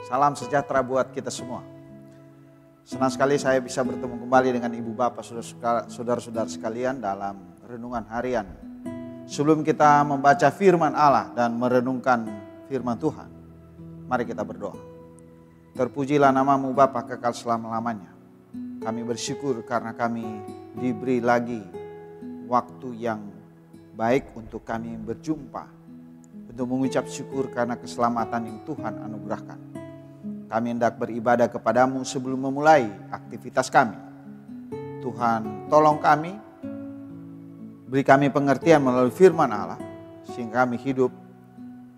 Salam sejahtera buat kita semua. Senang sekali saya bisa bertemu kembali dengan ibu bapak saudara-saudara sekalian dalam renungan harian. Sebelum kita membaca firman Allah dan merenungkan firman Tuhan, mari kita berdoa. Terpujilah namamu Bapa kekal selama-lamanya. Kami bersyukur karena kami diberi lagi waktu yang baik untuk kami berjumpa, untuk mengucap syukur karena keselamatan yang Tuhan anugerahkan. Kami hendak beribadah kepadamu sebelum memulai aktivitas kami. Tuhan tolong kami, beri kami pengertian melalui firman Allah, sehingga kami hidup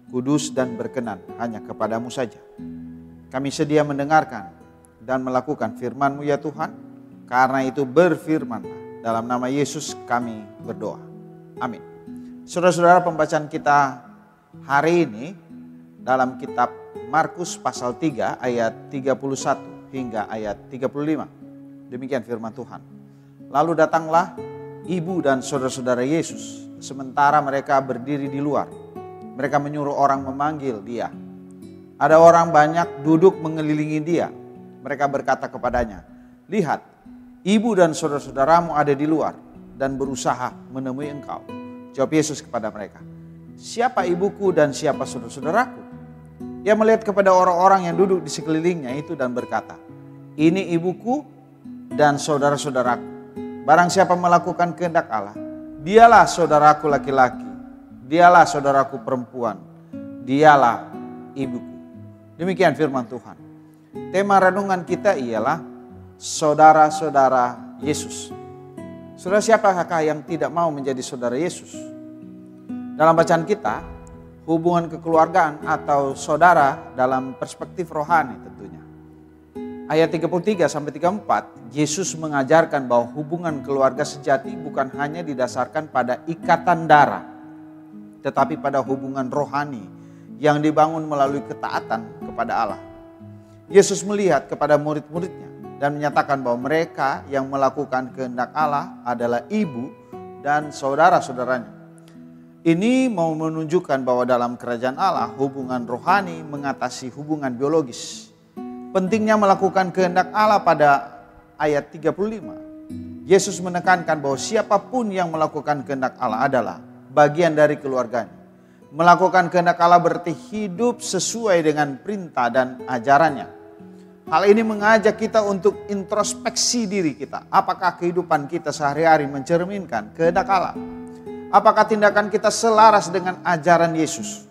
kudus dan berkenan hanya kepadamu saja. Kami sedia mendengarkan dan melakukan firman-Mu ya Tuhan, karena itu berfirman-Lah. Dalam nama Yesus kami berdoa. Amin. Saudara-saudara, pembacaan kita hari ini dalam kitab Markus pasal 3 ayat 31 hingga ayat 35. Demikian firman Tuhan. Lalu datanglah ibu dan saudara-saudara Yesus, sementara mereka berdiri di luar. Mereka menyuruh orang memanggil dia. Ada orang banyak duduk mengelilingi dia. Mereka berkata kepadanya, "Lihat, ibu dan saudara-saudaramu ada di luar dan berusaha menemui engkau." Jawab Yesus kepada mereka, "Siapa ibuku dan siapa saudara-saudaraku?" Ia melihat kepada orang-orang yang duduk di sekelilingnya itu dan berkata, "Ini ibuku dan saudara-saudaraku. Barang siapa melakukan kehendak Allah, dialah saudaraku laki-laki, dialah saudaraku perempuan, dialah ibuku." Demikian firman Tuhan. Tema renungan kita ialah saudara-saudara Yesus. Saudara, siapakah yang tidak mau menjadi saudara Yesus? Dalam bacaan kita, hubungan kekeluargaan atau saudara dalam perspektif rohani tentunya. Ayat 33 sampai 34, Yesus mengajarkan bahwa hubungan keluarga sejati bukan hanya didasarkan pada ikatan darah, tetapi pada hubungan rohani yang dibangun melalui ketaatan kepada Allah. Yesus melihat kepada murid-muridnya dan menyatakan bahwa mereka yang melakukan kehendak Allah adalah ibu dan saudara-saudaranya. Ini mau menunjukkan bahwa dalam kerajaan Allah hubungan rohani mengatasi hubungan biologis. Pentingnya melakukan kehendak Allah pada ayat 35. Yesus menekankan bahwa siapapun yang melakukan kehendak Allah adalah bagian dari keluarganya. Melakukan kehendak Allah berarti hidup sesuai dengan perintah dan ajarannya. Hal ini mengajak kita untuk introspeksi diri kita. Apakah kehidupan kita sehari-hari mencerminkan kehendak Allah? Apakah tindakan kita selaras dengan ajaran Yesus?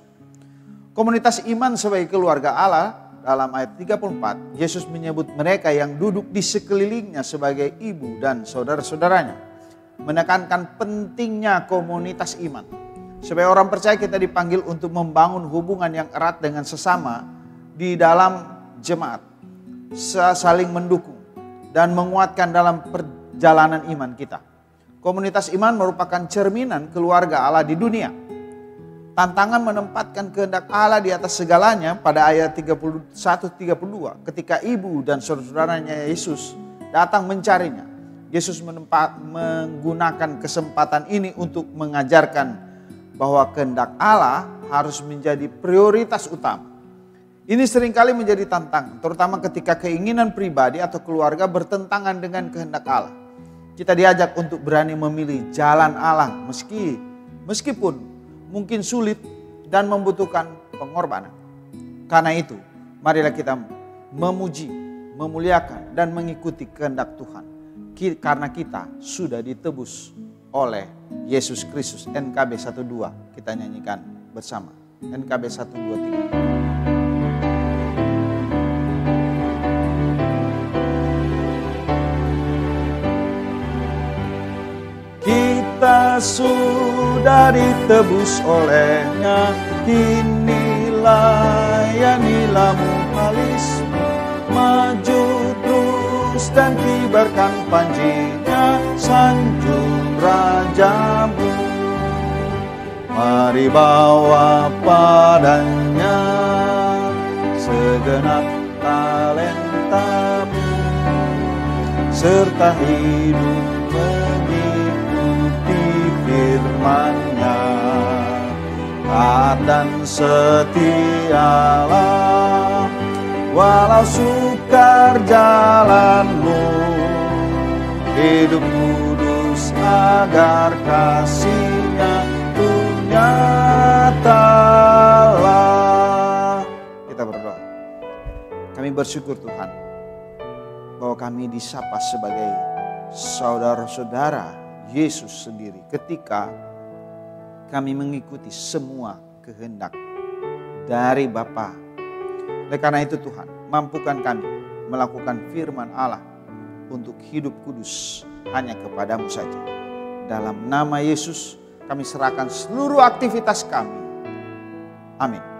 Komunitas iman sebagai keluarga Allah dalam ayat 34, Yesus menyebut mereka yang duduk di sekelilingnya sebagai ibu dan saudara-saudaranya. Menekankan pentingnya komunitas iman. Sebagai orang percaya kita dipanggil untuk membangun hubungan yang erat dengan sesama di dalam jemaat. Saling mendukung dan menguatkan dalam perjalanan iman kita. Komunitas iman merupakan cerminan keluarga Allah di dunia. Tantangan menempatkan kehendak Allah di atas segalanya pada ayat 31-32. Ketika ibu dan saudara-saudaranya Yesus datang mencarinya, Yesus menggunakan kesempatan ini untuk mengajarkan bahwa kehendak Allah harus menjadi prioritas utama. Ini seringkali menjadi tantangan, terutama ketika keinginan pribadi atau keluarga bertentangan dengan kehendak Allah. Kita diajak untuk berani memilih jalan Allah meskipun mungkin sulit dan membutuhkan pengorbanan. Karena itu, marilah kita memuji, memuliakan dan mengikuti kehendak Tuhan. Karena kita sudah ditebus oleh Yesus Kristus. NKB 12 kita nyanyikan bersama. NKB 123. Kita sudah ditebus olehnya, kini layanilah muhalismu, maju terus dan kibarkan panjinya, sanjung rajamu. Mari bawa padanya segenap talentamu, serta hidup firman-Nya. Taat dan setialah walau sukar jalanmu. Hidup kudus agar kasih-Nya pun nyatalah. Kita berdoa. Kami bersyukur Tuhan bahwa kami disapa sebagai saudara-saudara Yesus sendiri ketika kami mengikuti semua kehendak dari Bapa. Oleh karena itu Tuhan, mampukan kami melakukan firman Allah untuk hidup kudus hanya kepadamu saja. Dalam nama Yesus kami serahkan seluruh aktivitas kami. Amin.